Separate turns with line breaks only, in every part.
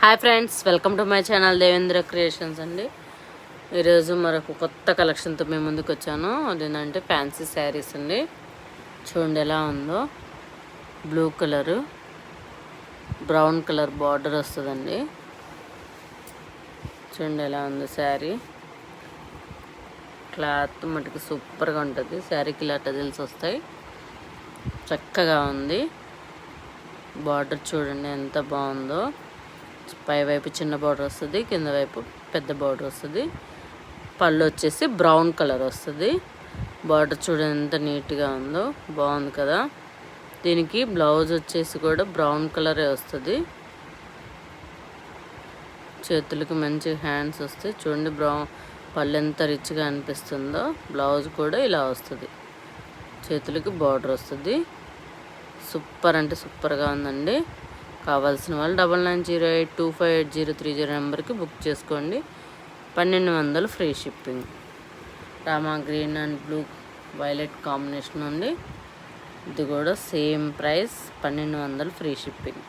Hi friends, welcome to my channel Devendra creations అండి. ఈరోజు మరొక కొత్త కలెక్షన్తో మేము ముందుకు వచ్చాను. అదేంటంటే ఫ్యాన్సీ శారీస్ అండి. చూడండి ఎలా ఉందో. Blue colour, brown colour border వస్తుందండి. చూడండి ఎలా ఉంది శారీ. క్లాత్ మటుకు సూపర్గా ఉంటుంది. శారీకి ఇలా టజిల్స్ వస్తాయి. చక్కగా ఉంది. బార్డర్ చూడండి ఎంత బాగుందో. పై వైపు చిన్న బార్డర్ వస్తుంది, కింద వైపు పెద్ద బార్డర్ వస్తుంది. పళ్ళు వచ్చేసి బ్రౌన్ కలర్ వస్తుంది. బార్డర్ చూడండి ఎంత నీట్గా ఉందో, బాగుంది కదా. దీనికి బ్లౌజ్ వచ్చేసి కూడా బ్రౌన్ కలరే వస్తుంది. చేతులకి మంచి హ్యాండ్స్ వస్తాయి. చూడండి పళ్ళు ఎంత రిచ్గా అనిపిస్తుందో. బ్లౌజ్ కూడా ఇలా వస్తుంది. చేతులకి బార్డర్ వస్తుంది. సూపర్ అంటే సూపర్గా ఉందండి. కావాల్సిన వాళ్ళు 9908258030 నెంబర్కి బుక్ చేసుకోండి. 1200 free shipping. Rama green and blue violet combination ఉంది. ఇది కూడా సేమ్ ప్రైస్, 1200 ఫ్రీ షిప్పింగ్.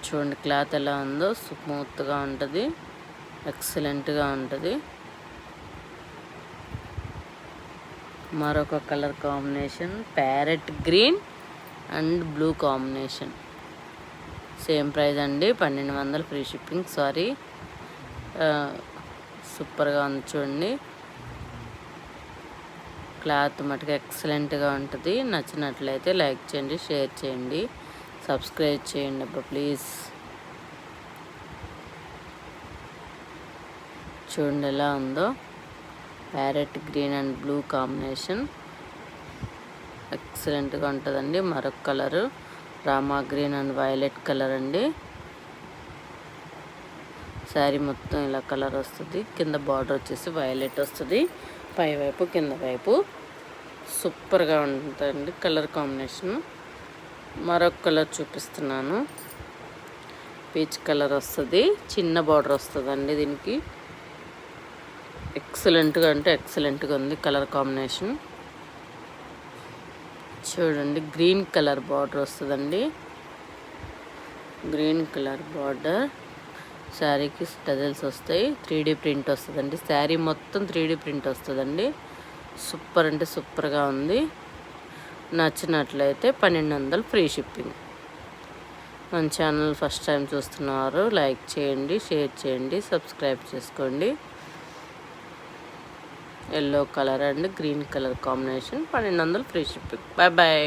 చూడండి క్లాత్ ఎలా ఉందో, స్మూత్గా ఉంటుంది, ఎక్సలెంట్గా ఉంటుంది. మరొక colour combination parrot green and blue combination. Same price అండి, 1200 ఫ్రీ షిప్పింగ్. సారీ, సూపర్గా ఉంది చూడండి. క్లాత్ మటుకు ఎక్సలెంట్గా ఉంటుంది. నచ్చినట్లయితే లైక్ చేయండి, షేర్ చేయండి, సబ్స్క్రైబ్ చేయండి అబ్బా ప్లీజ్. చూడండి ఎలా ఉందో. Parrot green and blue combination ఎక్సలెంట్గా ఉంటుందండి. మరొక colour Rama green and violet colour అండి. శారీ మొత్తం ఇలా కలర్ వస్తుంది. కింద బార్డర్ వచ్చేసి వైలెట్ వస్తుంది. పై వైపు కింద వైపు సూపర్గా ఉంటుందండి కలర్ కాంబినేషన్. మరొక కలర్ చూపిస్తున్నాను. పీచ్ కలర్ వస్తుంది. చిన్న బార్డర్ వస్తుందండి దీనికి. ఎక్సలెంట్గా అంటే ఎక్సలెంట్గా ఉంది కలర్ కాంబినేషన్. చూడండి గ్రీన్ కలర్ బార్డర్ వస్తుందండి. Green colour border. శారీకి టజల్స్ వస్తాయి. 3D ప్రింట్ వస్తుందండి. శారీ మొత్తం 3D ప్రింట్ వస్తుందండి. సూపర్ అంటే సూపర్గా ఉంది. నచ్చినట్లయితే 1200 ఫ్రీ షిప్పింగ్. మన ఛానల్ ఫస్ట్ టైం చూస్తున్నారు, లైక్ చేయండి, షేర్ చేయండి, సబ్స్క్రైబ్ చేసుకోండి. Yellow colour and green colour combination, 1200 free shipping. Bye bye.